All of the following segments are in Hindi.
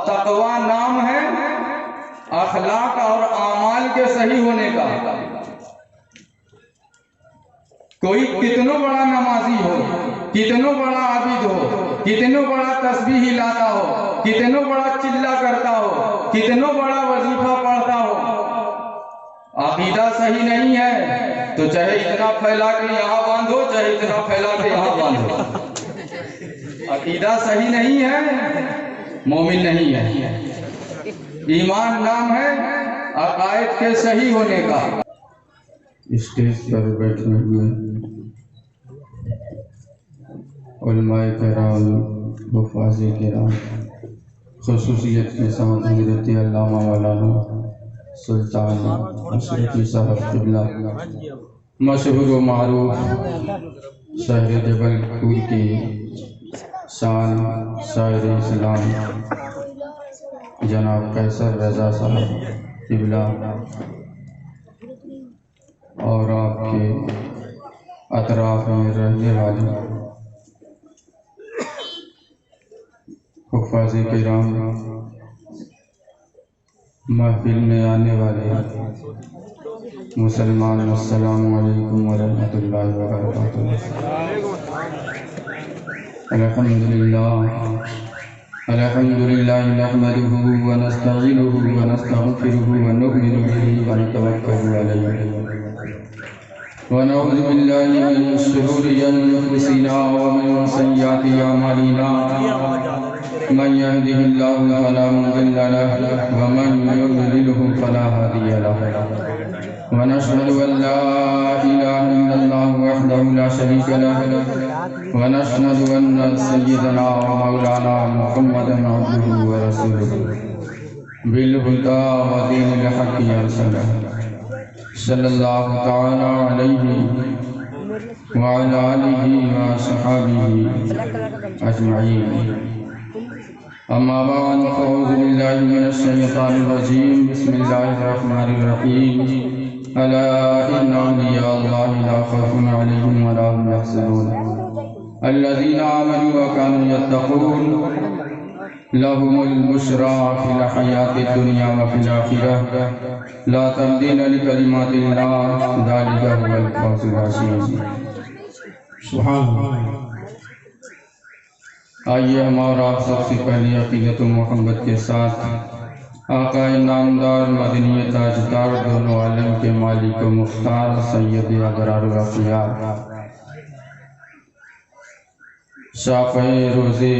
तकवा नाम है अखलाक और आमाल के सही होने का। कोई कितनो बड़ा नमाजी हो, कितनो बड़ा आबिद हो, कितनो बड़ा तस्बीह हिलाता हो, कितनो बड़ा चिल्ला करता हो, कितनो बड़ा वजीफा पढ़ता हो, अकीदा सही नहीं है तो चाहे इतना फैला के यहाँ बांधो, चाहे इतना फैला के यहाँ बांधो, अकीदा सही नहीं है, मोमिन नहीं है। ईमान नाम है अकायद के सही होने का। स्टेज पर बैठे हुए उलमाए किराम, हुफ़ाज़े किराम, ख़ुसूसियत के साथ हज़रत अल्लामा मौलाना सुल्तान अशरफी साहब क़िबला मशहूर व मारूफ शहर जबलपुर के शान शायर इस्लाम जनाब कैसर रज़ा साहब क़िबला और आपके अतराफ़ में रहने वाले हुफ़ाज़े किराम, महफिल में आने वाले मुसलमान, अस्सलामु अलैकुम व रहमतुल्लाहि व बरकातुहू। अल्हम्दुलिल्लाह नहमदुहु व नस्तईनुहु व नस्तगफिरुहु व नु'मिनु बिही व नतवक्कलु अलैहि व नऊज़ु बिल्लाहि मिन शुरूरि अनफुसिना व मिन सय्यिआति अमालिना। मन यहदिहिल्लाहु फला मुदिल्ल लहु व मन युद्लिलहु फला हादिय लहु। व नशहदु अन ला इलाहा इल्लल्लाह वहदहु ला शरीका लहु व नशहदु अन्न सय्यिदना व मौलाना मुहम्मदन अब्दुहु व रसूलुहु बिल हुदा व दीनिल हक़्क़ि अरसलहु सल्लल्लाहु तआला अलैहि व अला आलिहि व अस्हाबिहि अजमईन। अम्मा बाद फ़अऊज़ु बिल्लाहि मिनश शैतानिर रजीम। बिस्मिल्लाहिर रहमानिर रहीम। अला इन्ना औलिया अल्लाहि ला खौफुन अलैहिम व ला हुम यहज़नून अल्लज़ीना आमनू व कानू यत्तक़ून लहुमुल बुश्रा फिल हयातिद दुनिया व फिल आखिरह ला तब्दील लिकलिमातिल्लाह ज़ालिका हुवल फ़ौज़ुल अज़ीम। सुभान अल्लाह। आइए हम और आप सबसे पहले अक़ीदत व मोहब्बत के साथ आक़ाए नामदार मदनी ताजदार दोनों आलम के मालिक व मुख्तार सैयद अबरार व अख़ियार शाफ़े रोज़े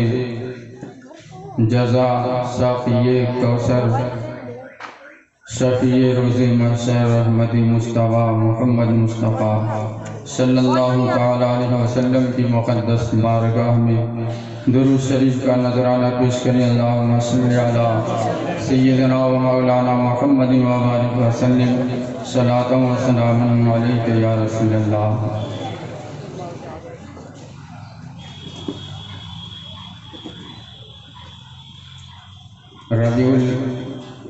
जज़ा साक़िए कौसर शफ़ीए रोज़े महशर अहमदी मुस्तफ़ा मुहम्मद मुस्तफ़ा सल्लल्लाहु तआला अलैहि वसल्लम की मुक़द्दस बारगाह में दुरूद शरीफ का नजराना पेश करें। अल्लाहुम्मा सल्लि अला सय्यिदना व मौलाना मुहम्मदिन व बारिक व सल्लिम सलातन व सलामन अलैका या रसूलल्लाह। रबीउल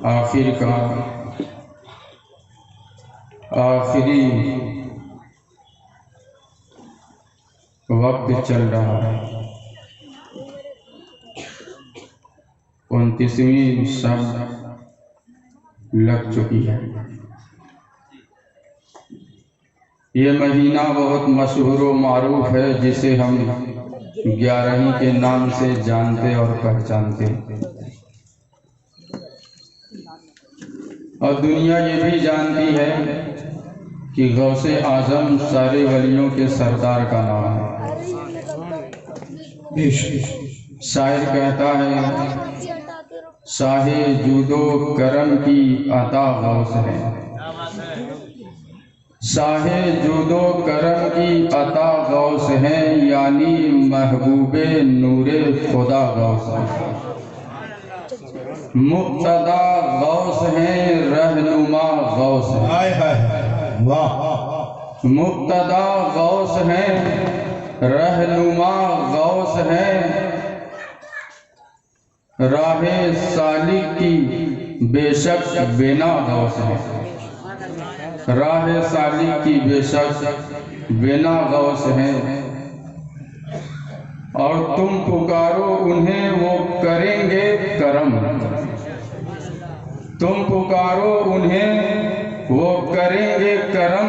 आखिर का आखिरी वक्त चल रहा है। 29वीं शब लग चुकी है। ये महीना बहुत मशहूर व मारूफ है, जिसे हम 11वीं के नाम से जानते और पहचानते हैं। और दुनिया ये भी जानती है कि गौसे आजम सारे वलियों के सरदार का नाम है। शायर कहता है, शाहे जूदो करम की अता गौस है। शाहे जूदो करम की अता गौस है, यानी महबूबे नूरे खुदा गौस है। मुक्तदा गौस है, रहनुमा गौस है। मुक्तदा गौस है, रहनुमा गौस है। राहे सालिक की बेशक बिना गौस है। राहे सालिक की बेशक बिना गौस है। और तुम पुकारो उन्हें, वो करेंगे करम। तुम पुकारो उन्हें वो करेंगे करम,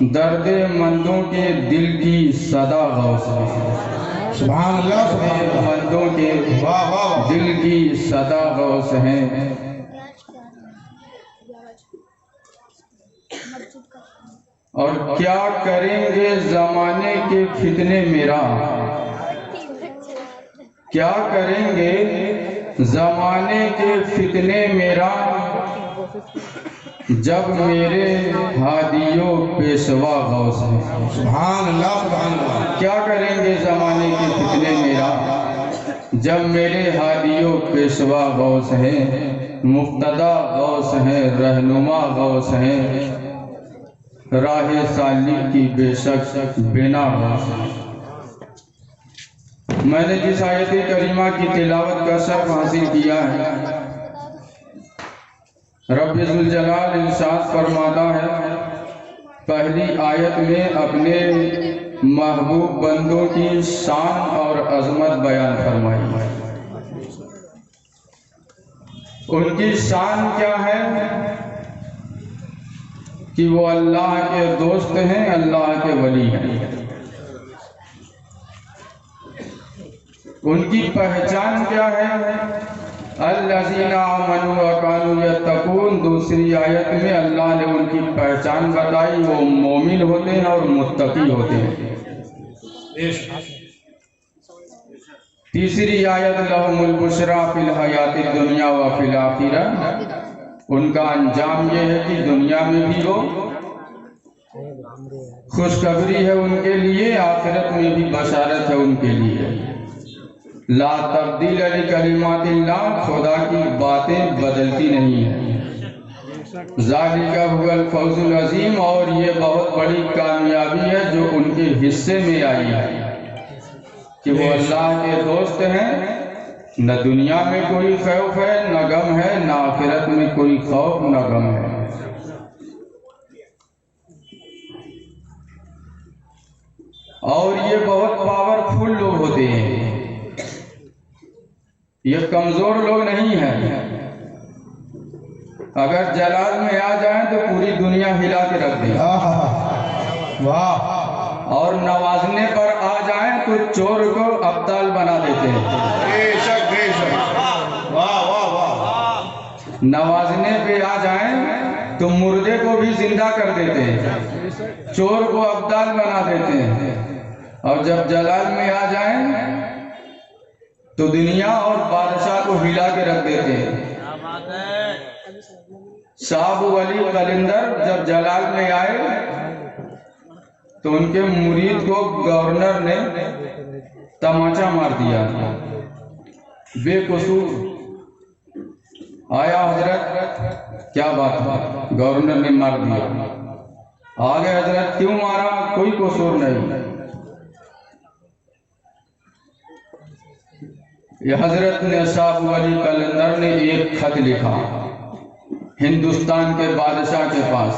दर्दे मंदों के दिल की सदा गौस है। सुभान अल्लाह, सुभान दर्दे अल्लाह। मंदों के वाह वाह। दिल की सदा गौस हैं। और क्या करेंगे जमाने के फितने मेरा, क्या करेंगे जमाने के फितने मेरा, जब मेरे हादियों पेशवा गौस हैं। सुभान अल्लाह, सुभान अल्लाह। क्या करेंगे जमाने के फितने मेरा, जब मेरे हादियों पेशवा गौस हैं। मुफ्तदा गौस हैं, रहनुमा गौस हैं, राहे सालिक की बेशक बिना गौस हैं। मैंने जिस आयत करीमा की तिलावत का शर्फ हासिल किया है, रब्बे जुल जलाल इरशाद फरमाता है, पहली आयत में अपने महबूब बंदों की शान और अजमत बयान फरमाई। उनकी शान क्या है कि वो अल्लाह के दोस्त हैं, अल्लाह के वली हैं। उनकी पहचान क्या है, अल्लज़ीना आमनू व कानू यत्तकून। दूसरी आयत में अल्लाह ने उनकी पहचान बताई, वो मोमिन होते हैं और मुत्तकी होते हैं। तीसरी आयत लहुमुल बुशरा फिल हयातिद दुनिया व फिल आखिरह। उनका अंजाम ये है कि दुनिया में भी वो खुशखबरी है उनके लिए, आखिरत में भी बशारत है उनके लिए। ला तब्दील लिकलिमातिल्लाह, खुदा की बातें बदलती नहीं है। ज़ालिका हुवल फौजुल अज़ीम, और ये बहुत बड़ी कामयाबी है जो उनके हिस्से में आई है कि वो अल्लाह के दोस्त हैं। न दुनिया में कोई खौफ है न गम है, न आखिरत में कोई खौफ न गम है। और ये बहुत पावरफुल लोग होते हैं, ये कमजोर लोग नहीं हैं। अगर जलाल में आ जाएं तो पूरी दुनिया हिला के रख दें, वाह। और नवाजने पर आ जाएं तो चोर को अब्दाल बना देते हैं। बेशक बेशक, वाह वाह वाह। नवाजने पे आ जाएं तो मुर्दे को भी जिंदा कर देते हैं, चोर को अब्दाल बना देते हैं। और जब जलाल में आ जाएं तो दुनिया और बादशाह को हिला के रख देते हैं। साहब वली कलिंदर जब जलाल में आए तो उनके मुरीद को गवर्नर ने तमाचा मार दिया, बेकसूर आया हजरत, क्या बात है, गवर्नर ने मार दिया। आगे हजरत क्यों मारा, कोई कसूर नहीं। ये हजरत ने साहब वली कलंदर ने एक खत लिखा हिंदुस्तान के बादशाह के पास।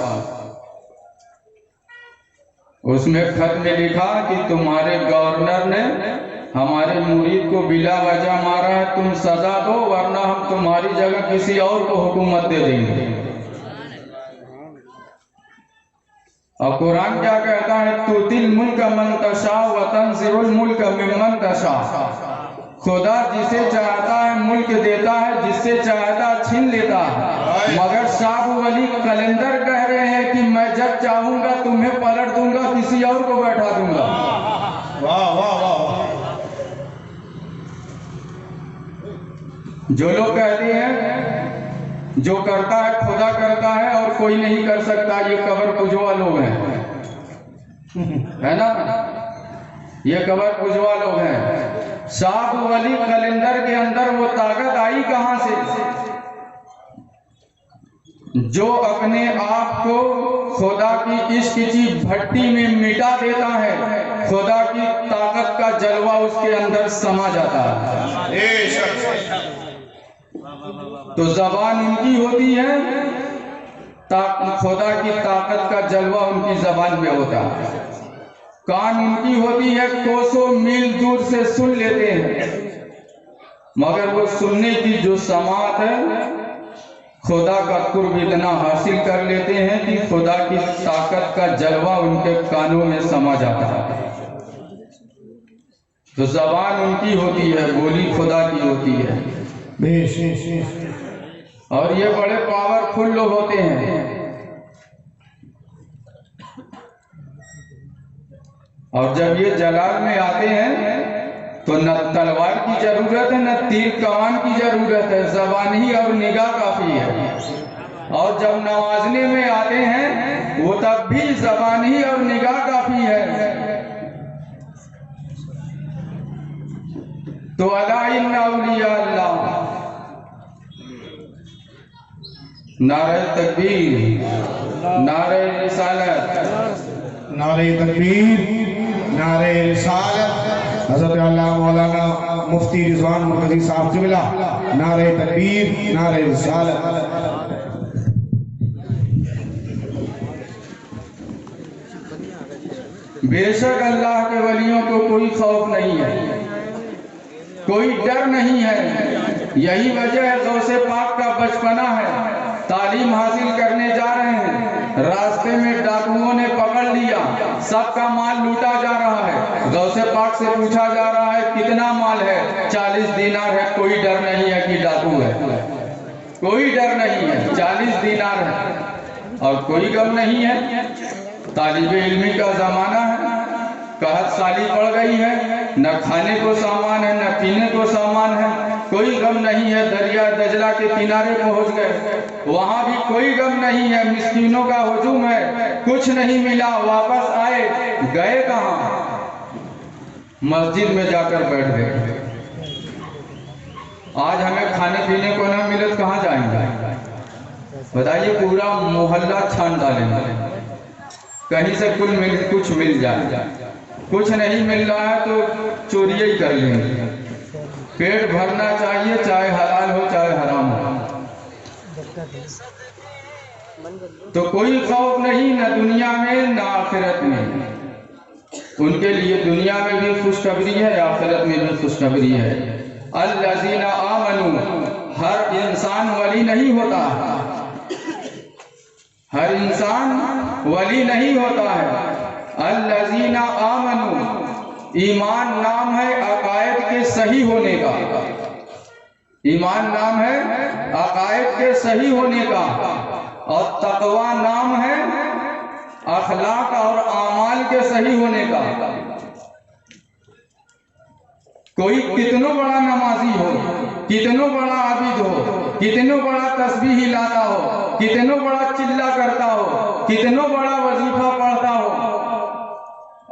उसमें खत में लिखा कि तुम्हारे गवर्नर ने हमारे मुरीद को बिला वजह मारा है, तुम सजा दो वरना हम तुम्हारी जगह किसी और को हुकूमत दे देंगे। और कुरान क्या कहता है, तुतिल मुल्क मन तशा व तंज़िउल मुल्क मिम्मन तशा। खुदा जिसे चाहता है मुल्क देता है, जिससे चाहता छीन लेता है। मगर साहब वली कलंदर कह रहे हैं कि मैं जब चाहूंगा तुम्हें पलट दूंगा, किसी और को बैठा दूंगा। वाह वाह वाह। जो लोग कहते हैं जो करता है खुदा करता है और कोई नहीं कर सकता, ये कबर पुजवा लोग हैं, है ना, ये कबर पुजवा लोग हैं। साहब वली कलंदर के अंदर वो ताकत आई कहां से जो अपने आप को खुदा की इश्क की भट्टी में मिटा देता है, खुदा की ताकत का जलवा उसके अंदर समा जाता है। तो जबान उनकी होती है, खुदा की ताकत का जलवा उनकी जबान में होता है। कान उनकी होती है, कोसों मील दूर से सुन लेते हैं। मगर वो सुनने की जो समात है, खुदा का कुर्ब इतना हासिल कर लेते हैं कि खुदा की ताकत का जलवा उनके कानों में समा जाता है। तो जबान उनकी होती है, बोली खुदा की होती है, और ये बड़े पावरफुल लोग होते हैं। और जब ये जलाल में आते हैं तो न तलवार की जरूरत है, न तीर कमान की जरूरत है, जबान ही और निगाह काफी है। और जब नवाजने में आते हैं वो तब भी जबान ही और निगाह काफी है। तो अला इन्ना औलिया अल्लाह, नारे तकबीर, नारे रिसालत, नारे तकबीर, नारे रिसालत। हज़रत अल्लाह मौलाना मुफ्ती रिजवान मुर्तज़ी साहब से मिला। नारे तकबीर, नारे रिसालत। बेशक अल्लाह के वलियों को कोई खौफ नहीं है, कोई डर नहीं है। यही वजह है गौसे पाक का बचपना है। तालीम हासिल करने जा रहे हैं, रास्ते में डाकुओं ने पकड़ लिया, सबका माल लूटा जा रहा है। गौसे पाक से पूछा जा रहा है कितना माल है? 40 दीनार है। कोई डर नहीं है कि डाकू है, कोई डर नहीं है, 40 दीनार है। और कोई गम नहीं है। तालिबे इल्मी का जमाना है, कहत साली पड़ गई है, न खाने को सामान है, न पीने को सामान है, कोई गम नहीं है। दरिया दजला के किनारे पहुंच गए, वहां भी कोई गम नहीं है। मिस्कीनों का हुजूम है, कुछ नहीं मिला, वापस आए, गए कहां? मस्जिद में जाकर बैठ गए। आज हमें खाने पीने को न मिले तो कहां जाएंगे बताइए? पूरा मोहल्ला छान डालेंगे, कहीं से कुछ मिल जाए। कुछ नहीं मिल रहा है तो चोरी ही कर लेंगे। पेट भरना चाहिए, चाहे हलाल हो चाहे हराम हो। तो कोई खौफ नहीं, न दुनिया में न आखिरत में। उनके लिए दुनिया में भी खुशखबरी है, आखिरत में भी खुशखबरी है। अल्लज़ीना आमनू, हर इंसान वली नहीं होता, हर इंसान वली नहीं होता है। अल्लज़ीना आमनू, ईमान नाम है अकायद के सही होने का, ईमान नाम है अकायद के सही होने का। और तकवा नाम है अखलाक और आमाल के सही होने का। कोई कितनो बड़ा नमाजी हो, कितनो बड़ा आबिद हो, कितनो बड़ा तस्बीह हिलाता हो, कितनो बड़ा चिल्ला करता हो, कितनो बड़ा वजीफा पढ़ता हो,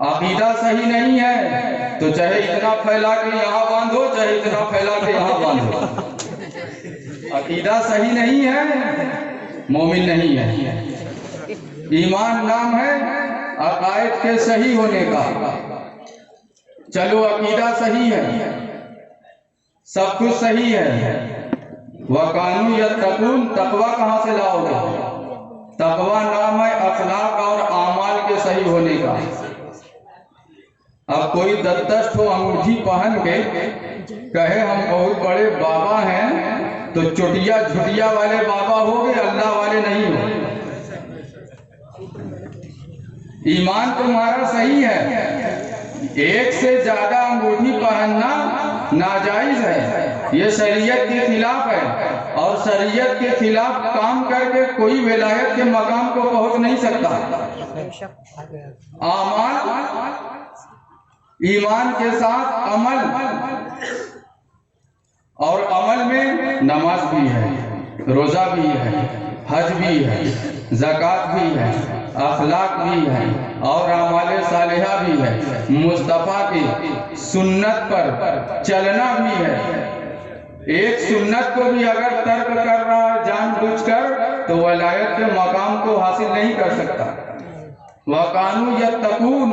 अकीदा सही नहीं है तो चाहे इतना फैला के यहाँ बांधो, चाहे इतना फैला के यहाँ बांधो, अकीदा सही नहीं है, मोमिन नहीं है। ईमान नाम है अकायद के सही होने का। चलो अकीदा सही है, सब कुछ सही है, वकानू यत्तकून, तकवा कहाँ से लाओगे? तकवा नाम है अखलाक और आमाल के सही होने का। अब कोई दत्तस्थ हो अंगूठी पहन के कहे हम बहुत बड़े बाबा हैं, तो चुटिया झुटिया वाले बाबा हो गए, अल्लाह वाले नहीं हो। ईमान तुम्हारा सही है, एक से ज्यादा अंगूठी पहनना नाजायज है, ये शरीयत के खिलाफ है। और शरीयत के खिलाफ काम करके कोई विलायत के मकाम को पहुंच नहीं सकता। आमाल, ईमान के साथ अमल, और अमल में नमाज भी है, रोजा भी है, हज भी है, ज़कात भी है, अखलाक भी है, और आमाले सालिहा भी है। मुस्तफ़ा की सुन्नत पर चलना भी है। एक सुन्नत को भी अगर तर्क कर रहा है जानबूझकर तो वलायत के मकाम को हासिल नहीं कर सकता। वकानू यत्तकून,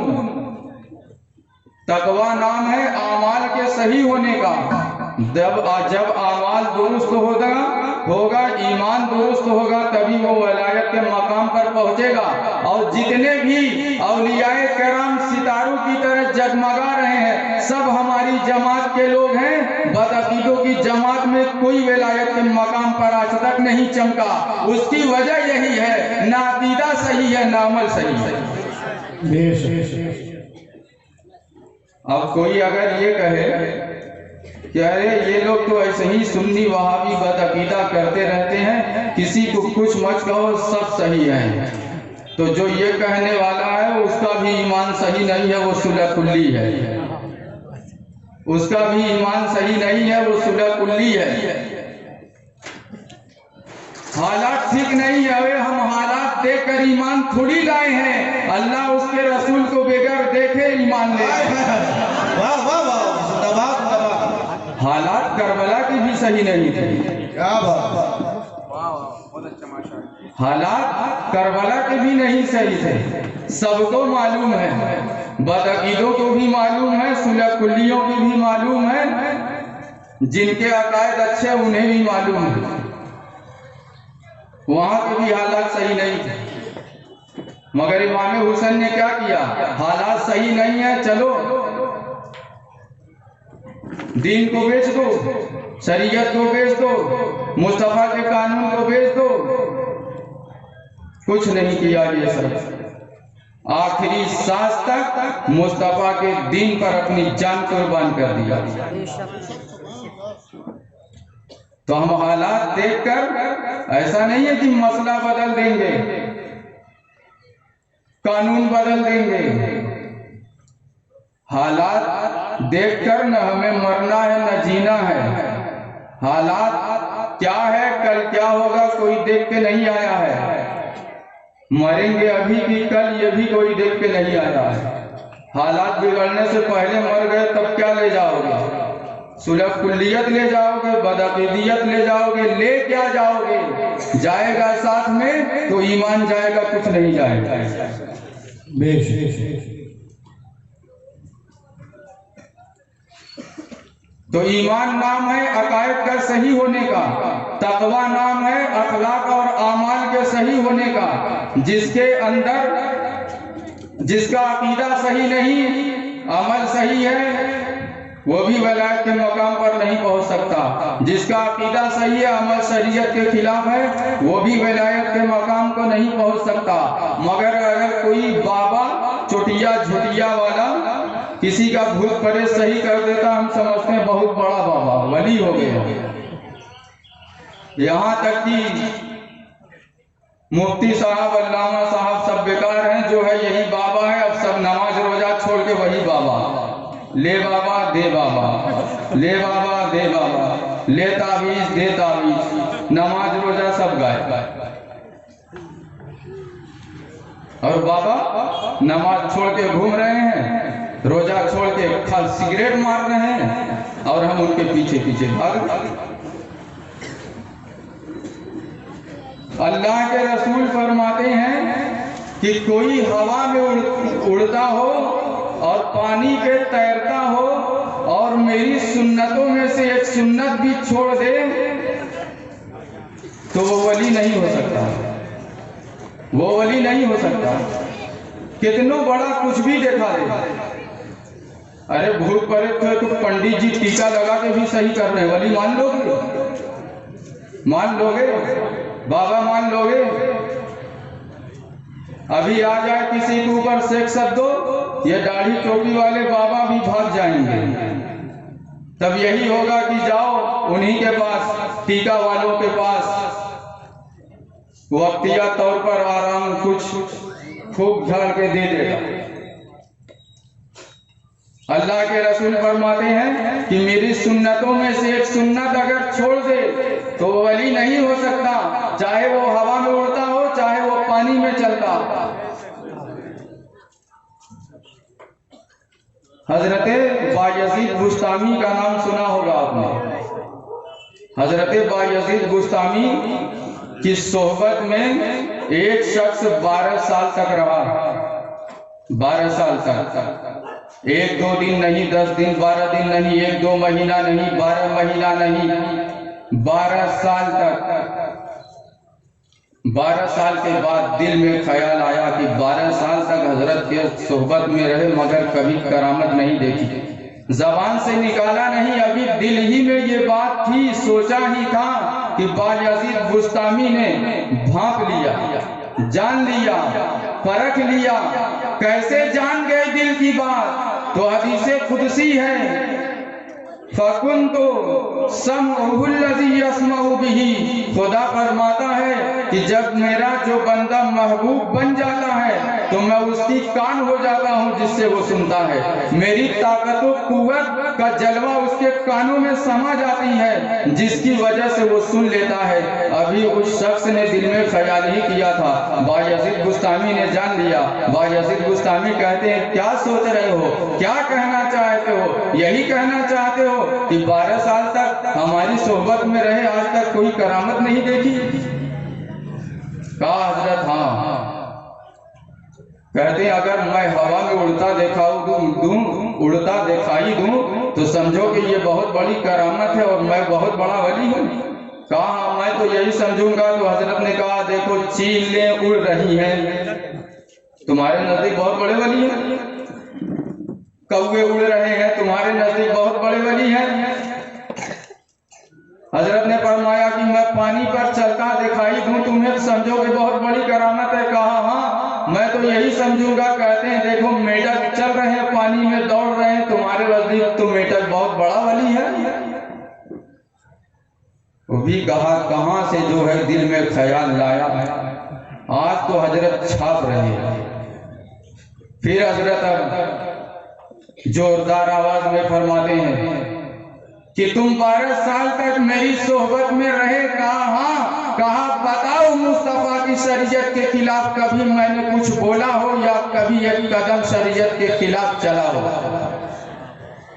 तकवा नाम है आमाल के सही होने का। जब आमाल दुरुस्त होगा होगा, ईमान दुरुस्त होगा, तभी वो वलायत के मकाम पर पहुंचेगा। और जितने भी औलियाए करम सितारों की तरह जगमगा रहे हैं, सब हमारी जमात के लोग हैं। बदअकीदों की जमात में कोई वलायत के मकाम पर आज तक नहीं चमका। उसकी वजह यही है, ना अकीदा सही है, ना अमल सही है। अब कोई अगर ये कहे कि अरे ये लोग तो ऐसे ही सुन्नी वहाबी बदअकीदा करते रहते हैं, किसी को कुछ मत कहो, सब सही है, तो जो ये कहने वाला है उसका भी ईमान सही नहीं है, वो सुलह कुल्ली है। उसका भी ईमान सही नहीं है, वो सुलह कुल्ली है। हालात ठीक नहीं है। अरे हम हालात देखकर ईमान थोड़ी लाए हैं। अल्लाह उसके रसूल को बगैर देखे ईमान ले। वाह वाह वाह, जिंदाबाद जिंदाबाद। हालात करबला की भी सही नहीं थे। क्या बात, हालात करबला के भी नहीं सही थे। सबको मालूम है, बदअकीदों को भी मालूम है, सुलह कुल्लियों की भी मालूम है, जिनके अकायद अच्छे उन्हें भी मालूम है, वहां के भी हालात सही नहीं थे। मगर इमाम हुसैन ने क्या किया? हालात सही नहीं है, चलो दीन को बेच दो, शरीयत को बेच दो, मुस्तफा के कानून को बेच दो। कुछ नहीं किया ये सब। आखिरी सांस तक मुस्तफा के दीन पर अपनी जान कुर्बान कर दिया। तो हम हालात देखकर ऐसा नहीं है कि मसला बदल देंगे, कानून बदल देंगे। हालात देखकर न हमें मरना है न जीना है। हालात क्या है, कल क्या होगा, कोई देख के नहीं आया है। मरेंगे अभी भी, कल ये भी कोई देख के नहीं आया है। हालात बिगड़ने से पहले मर गए, तब क्या ले जाओगे? सुलह कुल्लियत ले जाओगे, बदअकीदियत ले जाओगे, ले क्या जाओगे? जाएगा साथ में तो ईमान जाएगा, कुछ नहीं जाएगा। तो ईमान नाम है अकायद का सही होने का, तकवा नाम है अखलाक और आमाल के सही होने का। जिसके अंदर जिसका अकीदा सही नहीं, अमल सही है, वो भी वलायत के मकाम पर नहीं पहुंच सकता। जिसका अकीदा सही है, अमल शरीयत के खिलाफ है, वो भी वलायत के मकाम को नहीं पहुंच सकता। मगर अगर कोई बाबा चोटिया झुटिया वाला किसी का भूत परे सही कर देता, हम समझते हैं बहुत बड़ा बाबा वली हो गया। यहाँ तक कि मुफ्ती साहब, अल्लामा साहब सब बेकार हैं, जो है यही बाबा है। अब सब नमाज रोजा छोड़ के वही बाबा, ले बाबा दे बाबा, ले बाबा दे बाबा, ले ताबीज दे ताबीज, नमाज रोजा सब गाए। और बाबा नमाज छोड़ के घूम रहे हैं, रोजा छोड़ के खाली सिगरेट मार रहे हैं, और हम उनके पीछे पीछे भाग। अल्लाह के रसूल फरमाते हैं कि कोई हवा में उड़ता हो और पानी पे तैरता हो और मेरी सुन्नतों में से एक सुन्नत भी छोड़ दे, तो वो वली नहीं हो सकता। वो वली नहीं हो सकता, कितनों बड़ा कुछ भी देखा दे। अरे भूत प्रेत थे तो पंडित जी टीका लगा के भी सही कर रहे हैं, वली मान लोगे? मान लोगे? बाबा मान लोगे? अभी आ जाए किसी के ऊपर शेख सद्दो, ये दाढ़ी टोपी वाले बाबा भी भाग जाएंगे। तब यही होगा कि जाओ उन्हीं के पास, टीका वालों के पास, वक्तिया तौर पर आराम कुछ खूब झाड़ के दे देगा। अल्लाह के रसूल फरमाते हैं कि मेरी सुन्नतों में से एक सुन्नत अगर छोड़ दे तो वली नहीं हो सकता, चाहे वो हवा में उड़ता हो, चाहे वो पानी में चलता। हजरत बायजीद बुस्तामी का नाम सुना होगा आपने। हजरत बायजीद बुस्तामी की सोहबत में एक शख्स 12 साल तक रहा। 12 साल तक, 1-2 दिन नहीं, 10 दिन, 12 दिन नहीं, 1-2 महीना नहीं, 12 महीना नहीं, 12 साल तक 12 साल के बाद दिल में ख्याल आया कि 12 साल तक हजरत के सोहबत में रहे मगर कभी करामत नहीं देखी। जबान से निकाला नहीं, अभी दिल ही में ये बात थी, सोचा ही था कि बायजीद बुस्तामी ने भांप लिया, जान लिया, परख लिया। कैसे जान गए दिल की बात? तो हदीसे खुदसी है, फकुन्तु समउहुल्लज़ी यस्मउ बिही। खुदा फरमाता है कि जब मेरा जो बंदा महबूब बन जाता है तो मैं उसकी कान हो जाता हूँ जिससे वो सुनता है। मेरी ताकत व कुव्वत का जलवा उसके कानों में समा जाती है जिसकी वजह से वो सुन लेता है। अभी उस शख्स ने दिल में ख्याल ही किया था, बायजीद बुस्तामी ने जान लिया। बायजीद बुस्तामी कहते हैं, क्या सोच रहे हो, क्या कहना चाहते हो? यही कहना चाहते हो कि 12 साल तक हमारी सोहबत में रहे, आज तक कोई करामत नहीं देखी? कहा हजरत हाँ। कहते हैं अगर मैं हवा में उड़ता उड़ता दिखाई दूं तो समझो कि ये बहुत बड़ी करामत है और मैं बहुत बड़ा वली हूँ। कहा मैं तो यही समझूंगा। तो हजरत ने कहा देखो चीलें उड़ रही हैं, तुम्हारे नजदीक बहुत बड़े वली हैं। कौवे उड़ रहे हैं, तुम्हारे नजदीक बहुत बड़े वली हैं। हजरत ने फरमाया कि मैं पानी पर चलता दिखाई दूं तुम्हें, समझो कि बहुत बड़ी करामत है। कहा हाँ मैं तो यही समझूंगा। कहते हैं देखो मेढक चल रहे हैं, पानी में दौड़ रहे हैं, तुम्हारे नजदीक तो मेढक बहुत बड़ा वली है। वो भी कहा कहां से जो है दिल में ख्याल लाया, आज तो हजरत छाप रहे हैं। फिर हजरत जोरदार आवाज में फरमाते हैं कि तुम 12 साल तक मेरी सोहबत में रहे। कहा बताओ मुस्तफा की शरीयत के खिलाफ कभी मैंने कुछ बोला हो या कभी एक कदम शरीयत के खिलाफ चला हो?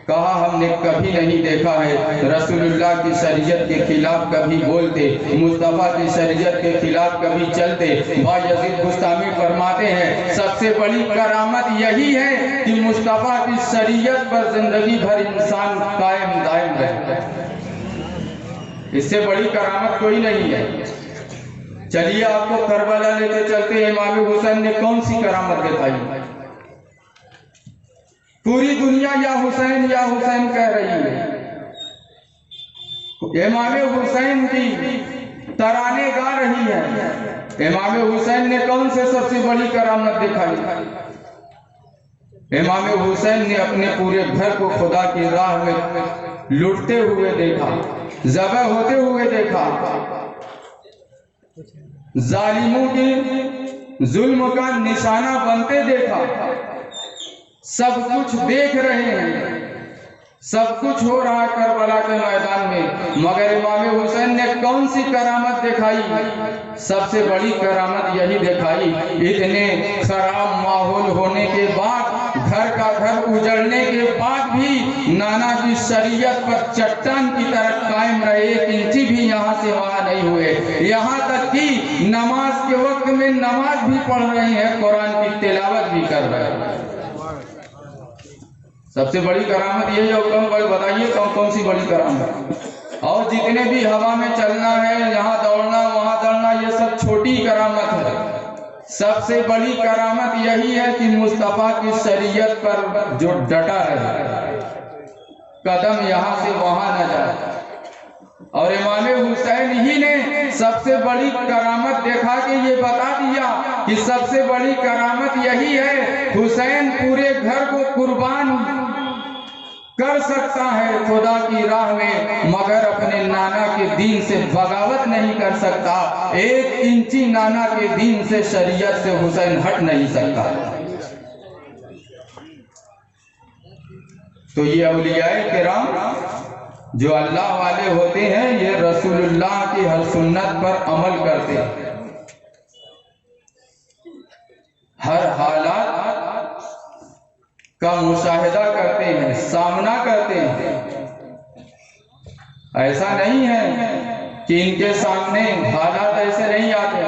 कहा हमने कभी नहीं देखा है रसूलुल्लाह की शरीयत के खिलाफ कभी बोलते, मुस्तफा की शरीयत के खिलाफ कभी चलते। बायजीद बुस्तामी फरमाते हैं सबसे बड़ी करामत यही है कि मुस्तफा की शरीयत पर जिंदगी भर इंसान कायम दायम रहे। इससे बड़ी करामत कोई नहीं है। चलिए आपको करबला लेके चलते हैं। इमाम हुसैन ने कौन सी करामत दिखाई? पूरी दुनिया या हुसैन कह रही है। इमाम हुसैन की तराने गा रही है। इमाम हुसैन ने कौन से सबसे बड़ी करामत दिखाई? इमाम हुसैन ने अपने पूरे घर को खुदा की राह में लुटते हुए देखा, ज़बह होते हुए देखा, जालिमों के जुल्म का निशाना बनते देखा। सब कुछ देख रहे हैं, सब कुछ हो रहा है करबला के मैदान में, मगर इमाम हुसैन ने कौन सी करामत दिखाई? सबसे बड़ी करामत यही दिखाई, इतने खराब माहौल होने के बाद, घर का घर उजड़ने के बाद भी नाना की शरीयत पर चट्टान की तरह कायम रहे, एक इंची भी यहाँ से वहाँ नहीं हुए। यहाँ तक कि नमाज के वक्त में नमाज भी पढ़ रहे हैं, कुरान की तिलावत भी कर रहे हैं। सबसे बड़ी करामत यही है। कौन बताइए कौन सी बड़ी करामत? और जितने भी हवा में चलना है, यहाँ दौड़ना वहाँ दौड़ना, ये सब छोटी करामत है। सबसे बड़ी करामत यही है कि मुस्तफा की शरीयत पर जो डटा है, कदम यहाँ से वहाँ न जाए। और इमाम हुसैन ही ने सबसे बड़ी करामत देखा कि ये बता दिया कि सबसे बड़ी करामत यही है, हुसैन पूरे घर को कुर्बान कर सकता है खुदा की राह में, मगर अपने नाना के दीन से बगावत नहीं कर सकता। 1 इंची नाना के दीन से, शरीयत से हुसैन हट नहीं सकता। तो ये औलियाए किराम जो अल्लाह वाले होते हैं, ये रसूलुल्लाह की हर सुन्नत पर अमल करते हैं, हर हालात का मुशाहिदा करते हैं, सामना करते हैं। ऐसा नहीं है कि इनके सामने हालात ऐसे नहीं आते।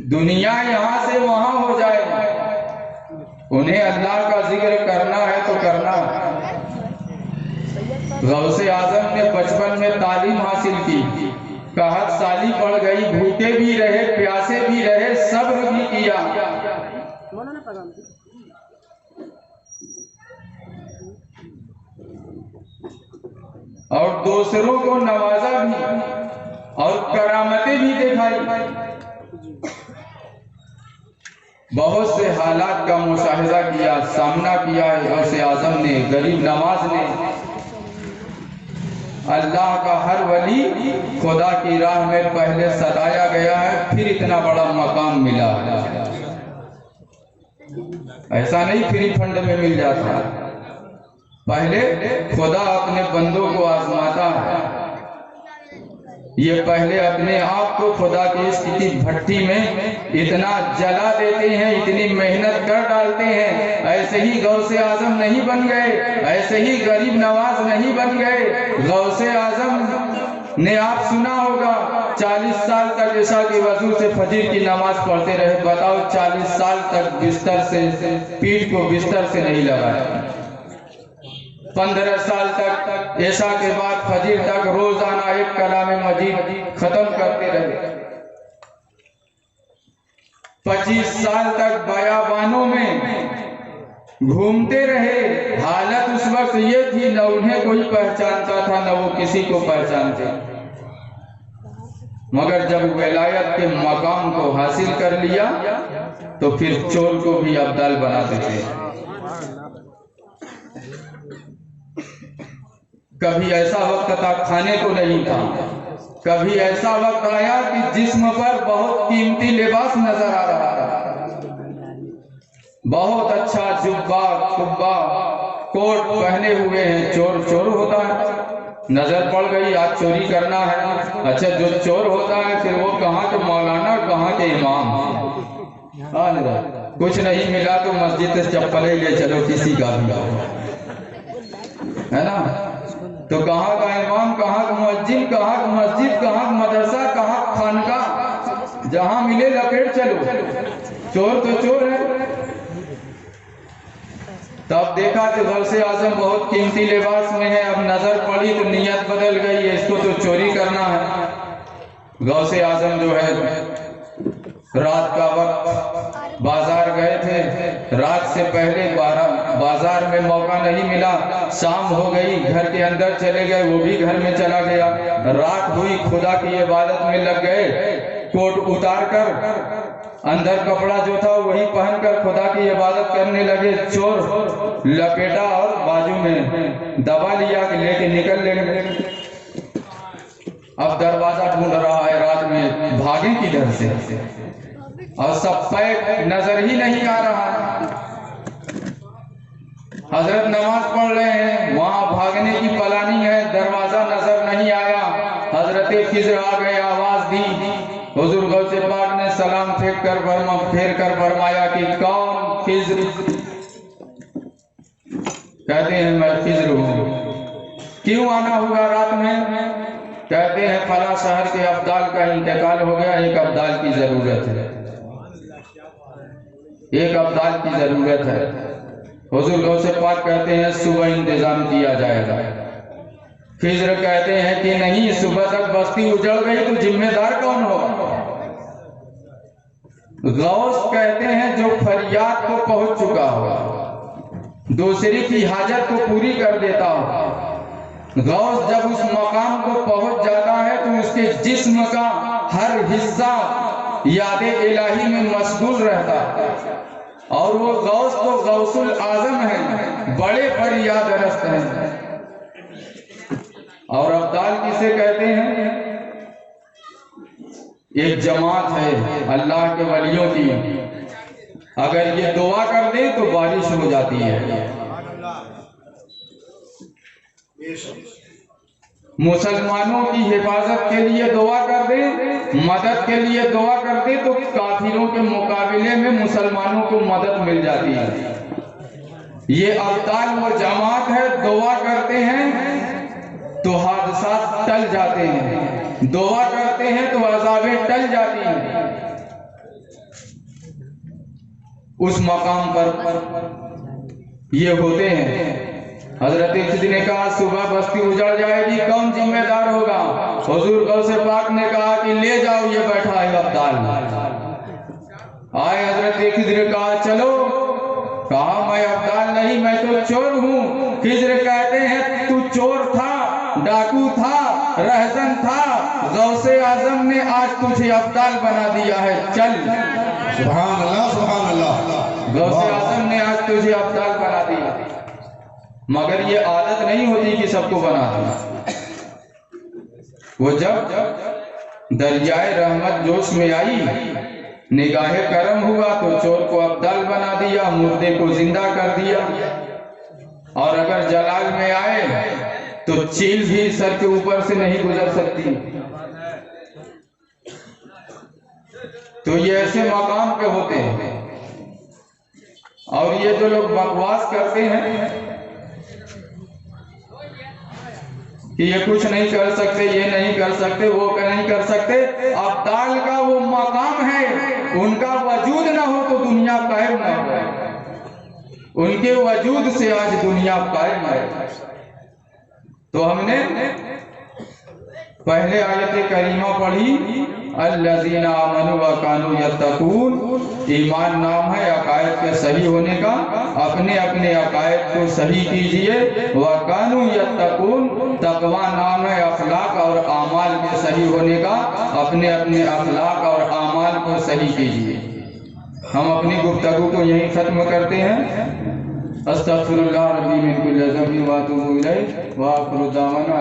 दुनिया यहाँ से वहां हो जाए, उन्हें अल्लाह का जिक्र करना है तो करना है। गौसे आजम ने बचपन में तालीम हासिल की, कहत साली पड़ गई, भूखे भी रहे प्यासे भी रहे सब्र भी किया। और दूसरों को नवाजा भी और करामतें भी दिखाई। बहुत से हालात का मुशाहिदा किया, सामना किया है गौसे आजम ने, गरीब नवाज ने। अल्लाह का हर वली खुदा की राह में पहले सताया गया है, फिर इतना बड़ा मकाम मिला है। ऐसा नहीं फ्री फंड में मिल जाता, पहले खुदा अपने बंदों को आजमाता है। ये पहले अपने आप को खुदा की स्थिति भट्टी में इतना जला देते हैं, इतनी मेहनत कर डालते हैं। ऐसे ही गौसे आजम नहीं बन गए, ऐसे ही गरीब नवाज नहीं बन गए। गौसे आजम ने आप सुना होगा 40 साल तक ईशा के वजू से फजर की नमाज पढ़ते रहे। बताओ 40 साल तक बिस्तर से, पीठ को बिस्तर से नहीं लगाया। 15 साल तक ईशा के बाद फजर तक रोजाना एक कलाम मजीद खत्म करते रहे। 25 साल तक बयाबानों में घूमते रहे। हालत उस वक्त ये थी, न उन्हें कोई पहचानता था न वो किसी को पहचानते। मगर जब विलायत के मकाम को हासिल कर लिया तो फिर चोर को भी अब्दाल बना देते। कभी ऐसा वक्त था खाने को नहीं था, कभी ऐसा वक्त आया कि जिस्म पर बहुत कीमती लिबास नजर आ रहा था, बहुत अच्छा जुब्बा कुब्बा कोट पहने हुए हैं। चोर चोर होता है, नजर पड़ गई आज चोरी करना है। अच्छा जो चोर होता है फिर वो कहाँ के मौलाना कहाँ के इमाम। कुछ नहीं मिला तो मस्जिद से चप्पल ही ले चलो, किसी का भी है ना। तो कहाँ का इमाम, कहाँ का मुअज्जिन, कहाँ का मस्जिद, कहाँ का मदरसा, कहाँ खानका, जहाँ मिले लपेट चलो। चोर तो चोर है। तब देखा तो गौसे आजम बहुत कीमती लिबास में है। अब नजर पड़ी तो नियत बदल गई, इसको तो चोरी करना है। गौसे आजम जो है रात का वक्त बाजार गए थे। रात से पहले बाजार में मौका नहीं मिला, शाम हो गई, घर के अंदर चले गए, वो भी घर में चला गया। रात हुई, खुदा की इबादत में लग गए। कोट उतार कर अंदर कपड़ा जो था वही पहनकर खुदा की इबादत करने लगे। चोर लपेटा और बाजू में दबा लिया कि लेके निकल लेंगे। अब दरवाजा ढूंढ रहा है रात में, भागे किधर से, और सब पैक नजर ही नहीं आ रहा। हजरत नमाज पढ़ रहे हैं, वहां भागने की प्लानिंग है, दरवाजा नजर नहीं आया। हजरत खिज़र आ गए, आवाज दी। हुजूर गौसे पाक ने सलाम फेर कर फरमाया कि कौन खिज़र? कहते हैं मैं खिज़र हूँ। क्यों आना हुआ रात में? कहते हैं फला शहर के अब्दाल का इंतकाल हो गया, एक अब्दाल की जरूरत है, एक अब्दाल की जरूरत है। हुजूर गौसे पाक कहते हैं सुबह इंतजाम किया जाएगा। खिज़र कहते हैं कि नहीं, सुबह तक बस्ती उजड़ गई तो जिम्मेदार कौन होगा? गौस कहते हैं जो फरियाद को पहुंच चुका होगा, दूसरे की हाजत को पूरी कर देता हो। गौस जब उस मकाम को पहुंच जाता है तो उसके जिस्म का हर हिस्सा याद इलाही में मशगूल रहता है। और वो गौस तो गौसुल आजम है, बड़े फरियाद रस्त हैं। और अब्दाल किसे कहते हैं? एक जमात है अल्लाह के वलियों की, अगर ये दुआ कर दे तो बारिश हो जाती है। मुसलमानों की हिफाजत के लिए दुआ कर दे, मदद के लिए दुआ कर दे तो काफिरों के मुकाबले में मुसलमानों को मदद मिल जाती है। ये अब्दाल वो जमात है, दुआ करते हैं तो हादसात टल जाते हैं, दुआ करते हैं तो अज़ाबें टल जाती हैं। उस मकाम पर ये होते हैं। हजरत खिज़र ने कहा सुबह बस्ती उजड़ जाएगी, कौन जिम्मेदार होगा? हुजूर गौसे पाक ने कहा कि ले जाओ, ये बैठा है अब्दाल। आए हजरत खिज़र कहा चलो, कहा मैं अब्दाल नहीं, मैं तो चोर हूँ। खिज़र कहते हैं तू चोर था, डाकू था, रहज़न था, गौसे आजम ने आज तुझे अब्दाल बना दिया है, चल। सुभान अल्लाह, सुभान अल्लाह। गौसे आजम ने आज तुझे अब्दाल बना दिया। मगर ये आदत नहीं होती कि सबको बना देना। वो जब दरियाए रहमत जोश में आई, निगाहे करम हुआ तो चोर को अब्दाल बना दिया, मुर्दे को जिंदा कर दिया। और अगर जलाल में आए तो चील भी सर के ऊपर से नहीं गुजर सकती। तो ये ऐसे मकाम पे होते हैं। और ये जो लोग बकवास करते हैं कि ये कुछ नहीं कर सकते, ये नहीं कर सकते, वो नहीं कर सकते, अब्दाल का वो मकाम है, उनका वजूद ना हो तो दुनिया कायम ना हो। उनके वजूद से आज दुनिया कायम है। तो हमने पहले आयत करीमा पढ़ी, अल्लज़ीना आमनू व कानू यत्तकून। ईमान नाम है अकायद के सही होने का। अपने अपने अकायद को सही कीजिए। व कानू यत्तकून, तकवा नाम है अखलाक और आमाल के सही होने का। अपने अपने अखलाक और आमाल को सही कीजिए। हम अपनी गुफ्तगू को यहीं ख़त्म करते हैं। अस्तग़फिरुल्लाह रब्बी मिन कुल्लि ज़ंबिन व अतूबु इलैह व आखिरु दावाना।